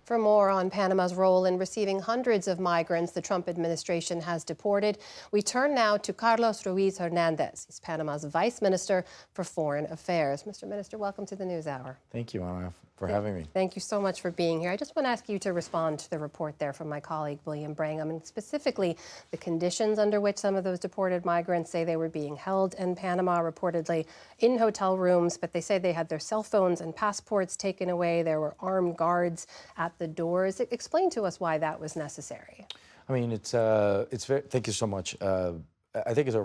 For more on Panama's role in receiving hundreds of migrants the Trump administration has deported, we turn now to Carlos Ruiz-Hernández. He's Panama's Vice Minister for Foreign Affairs. Mr. Minister, welcome to the News Hour. Thank you, Anna, for having me. Thank you so much for being here. I just want to ask you to respond to the report there from my colleague, William Brangham, and specifically the conditions under which some of those deported migrants say they were being held in Panama, reportedly in hotel rooms, but they say they had their cell phones and passports taken away. There were armed guards at the doors. Explain to us why that was necessary. I mean, it's very, thank you so much. I think it's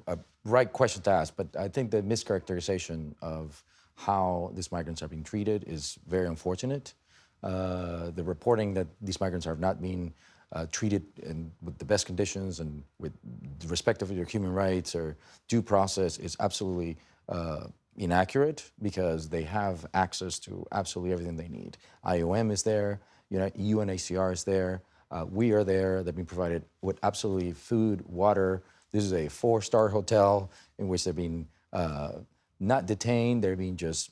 a right question to ask, but I think the mischaracterization of how these migrants are being treated is very unfortunate. The reporting that these migrants are not being treated with the best conditions and with respect of their human rights or due process is absolutely inaccurate, because they have access to absolutely everything they need. IOM is there, UNHCR is there, we are there. They've been provided with absolutely food, water. This is a 4-star hotel in which they're being not detained, they're being just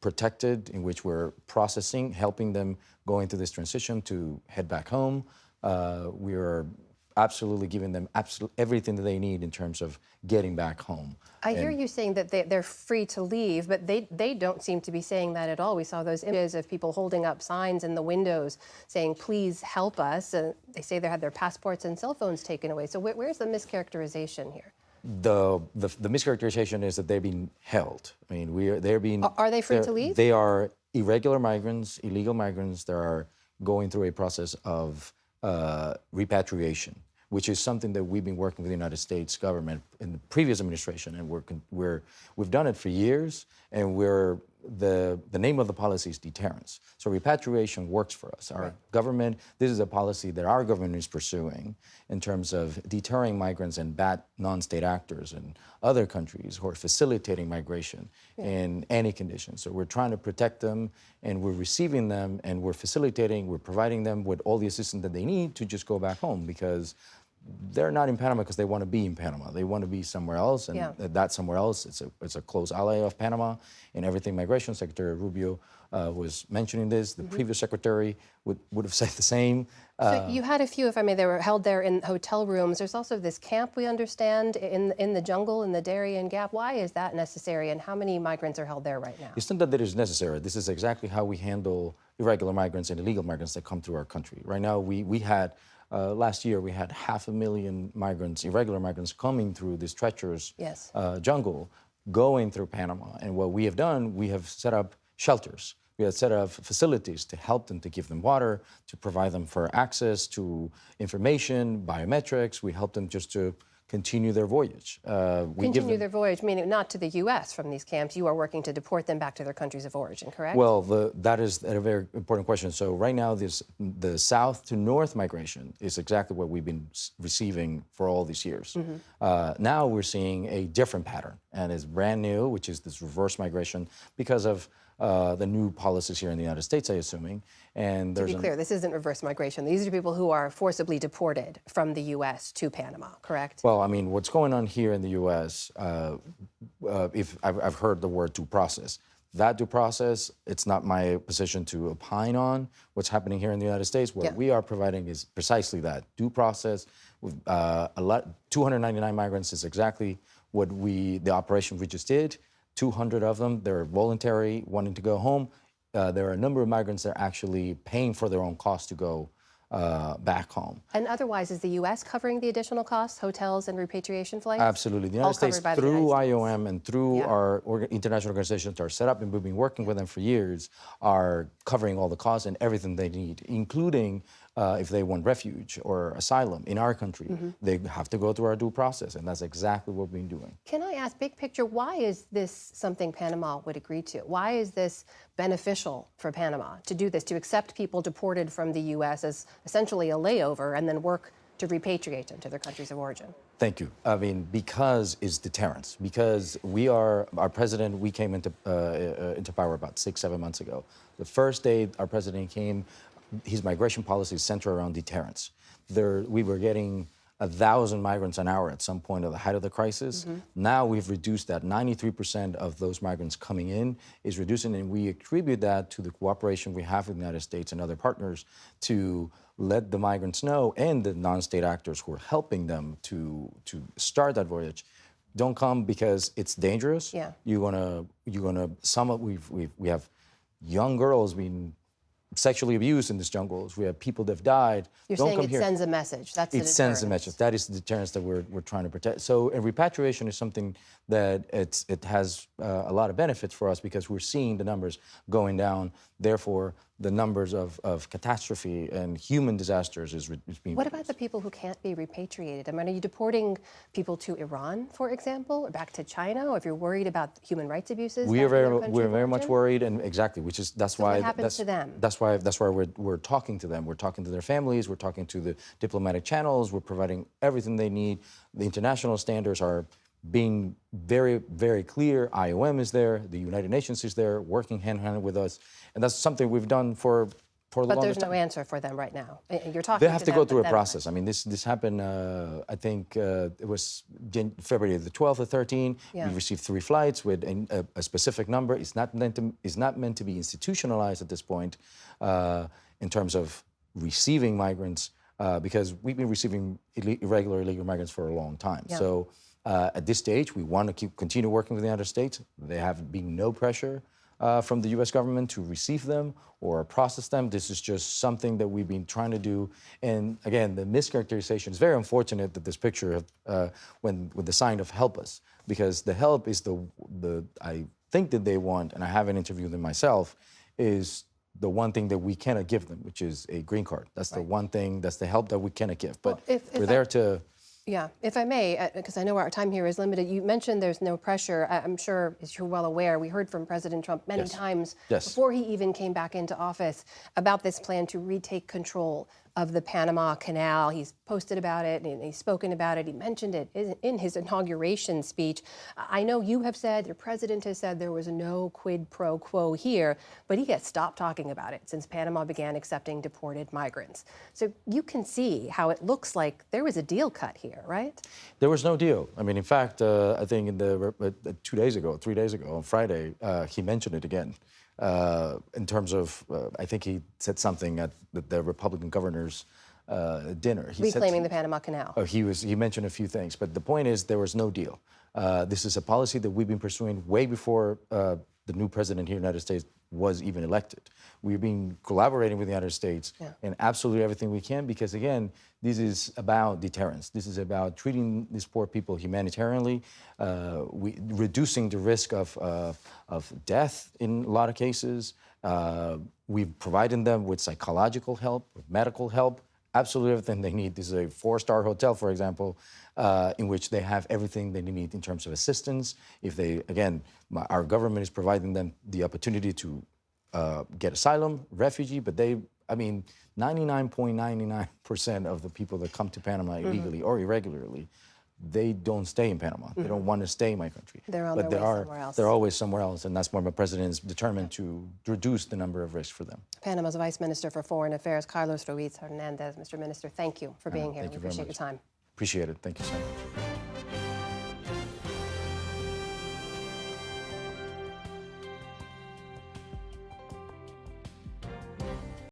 protected, in which we're processing, helping them going through this transition to head back home. We are absolutely giving them everything that they need in terms of getting back home. I hear you saying that they're free to leave, but they don't seem to be saying that at all. We saw those images of people holding up signs in the windows saying, please help us. They say they had their passports and cell phones taken away. So where's the mischaracterization here? The mischaracterization is that they're being held. I mean, they're being... Are they free to leave? They are irregular migrants, illegal migrants that are going through a process of repatriation, which is something that we've been working with the United States government in the previous administration, and we've done it for years, and the name of the policy is deterrence. So repatriation works for us. Our government, this is a policy that our government is pursuing in terms of deterring migrants and bad non-state actors in other countries who are facilitating migration in any conditions. So we're trying to protect them, and we're receiving them, and we're facilitating, we're providing them with all the assistance that they need to just go back home, because they're not in Panama because they want to be in Panama. They want to be somewhere else, and that somewhere else, it's a close ally of Panama in everything migration. Secretary Rubio was mentioning this. The previous secretary would have said the same. So you had a few, if I may, they were held there in hotel rooms. There's also this camp, we understand, in the jungle, in the Darien Gap. Why is that necessary, and how many migrants are held there right now? It's not that it is necessary. This is exactly how we handle irregular migrants and illegal migrants that come through our country. Right now, we had... last year, we had 500,000 migrants, irregular migrants, coming through this treacherous jungle, going through Panama. And what we have done, we have set up shelters. We have set up facilities to help them, to give them water, to provide them for access to information, biometrics. We help them just to continue their voyage. Continue their voyage, meaning not to the U.S. from these camps. You are working to deport them back to their countries of origin, correct? Well, that is a very important question. So right now, the south to north migration is exactly what we've been receiving for all these years. Now we're seeing a different pattern, and it's brand new, which is this reverse migration because of the new policies here in the United States, I'm assuming. And to be clear, this isn't reverse migration. These are people who are forcibly deported from the U.S. to Panama, correct? Well, I mean, what's going on here in the U.S., if I've heard the word due process. That due process, it's not my position to opine on what's happening here in the United States. What we are providing is precisely that, due process. 299 migrants is exactly what the operation we just did. 200 of them, they're voluntary, wanting to go home. There are a number of migrants that are actually paying for their own costs to go back home. And otherwise, is the U.S. covering the additional costs, hotels and repatriation flights? Absolutely. The United States, through IOM and through our international organizations that are set up, and we've been working with them for years, are covering all the costs and everything they need, including if they want refuge or asylum in our country, they have to go through our due process, and that's exactly what we've been doing. Can I ask, big picture, why is this something Panama would agree to? Why is this beneficial for Panama to do this, to accept people deported from the U.S. as essentially a layover and then work to repatriate them to their countries of origin? Thank you. I mean, because it's deterrence. Because our president, we came into power about 6-7 months ago. The first day our president came, his migration policy is centered around deterrence. We were getting 1,000 migrants an hour at some point at the height of the crisis. Now we've reduced that. 93% of those migrants coming in is reducing, and we attribute that to the cooperation we have with the United States and other partners to let the migrants know, and the non-state actors who are helping them to start that voyage. Don't come because it's dangerous. Yeah. We have young girls being sexually abused in these jungles. We have people that have died. You're Don't saying come it here. sends a message. That's the It sends a deterrence. message. That is the deterrence that we're trying to protect. So, and repatriation is something that it has a lot of benefits for us because we're seeing the numbers going down. Therefore, the numbers of catastrophe and human disasters is being What about the people who can't be repatriated? I mean, are you deporting people to Iran, for example, or back to China? Or if you're worried about human rights abuses, we're back in their country very of much origin? worried, and exactly, which is that's So why what happens to them? That's why we're talking to them. We're talking to their families. We're talking to the diplomatic channels. We're providing everything they need. The international standards are being very, very clear. IOM is there. The United Nations is there, working hand in hand with us, and that's something we've done for the But longest there's time. no answer for them right now. You're talking They have to them, go but through a then process. I mean, this happened. I think it was February the 12th or 13th. Yeah. We received 3 flights with a specific number. It's not meant to be institutionalized at this point in terms of receiving migrants because we've been receiving irregular illegal migrants for a long time. Yeah. So at this stage, we want to continue working with the United States. There have been no pressure from the U.S. government to receive them or process them. This is just something that we've been trying to do. And again, the mischaracterization is very unfortunate that this picture, with the sign of "help us," because the help is the I think that they want, and I haven't interviewed them myself, is the one thing that we cannot give them, which is a green card. That's the one thing. That's the help that we cannot give. But if we're there to. Yeah, if I may, because I know our time here is limited, you mentioned there's no pressure. I'm sure, as you're well aware, we heard from President Trump many times before he even came back into office about this plan to retake control of the Panama Canal. He's posted about it and he's spoken about it. He mentioned it in his inauguration speech. I know you have said, your president has said there was no quid pro quo here, but he has stopped talking about it since Panama began accepting deported migrants. So you can see how it looks like there was a deal cut here, right? There was no deal. I mean, in fact, I think in 3 days ago, on Friday, he mentioned it again. In terms of, I think he said something at the Republican governor's dinner. Reclaiming the Panama Canal. He mentioned a few things, but the point is there was no deal. This is a policy that we've been pursuing way before the new president here in the United States was even elected. We've been collaborating with the United States in absolutely everything we can because, again, this is about deterrence. This is about treating these poor people humanitarianly, reducing the risk of death in a lot of cases. We've provided them with psychological help, with medical help, absolutely everything they need. This is a 4-star hotel, for example, in which they have everything they need in terms of assistance. If they, again, our government is providing them the opportunity to get asylum, refugee, but 99.99% of the people that come to Panama illegally or irregularly, they don't stay in Panama. They don't want to stay in my country. They're on but their way somewhere else. They're always somewhere else, and that's why my president is determined to reduce the number of risks for them. Panama's Vice Minister for Foreign Affairs, Carlos Ruiz-Hernández. Mr. Minister, thank you for being here. Thank you We very appreciate much. your time. Appreciate it. Thank you so much.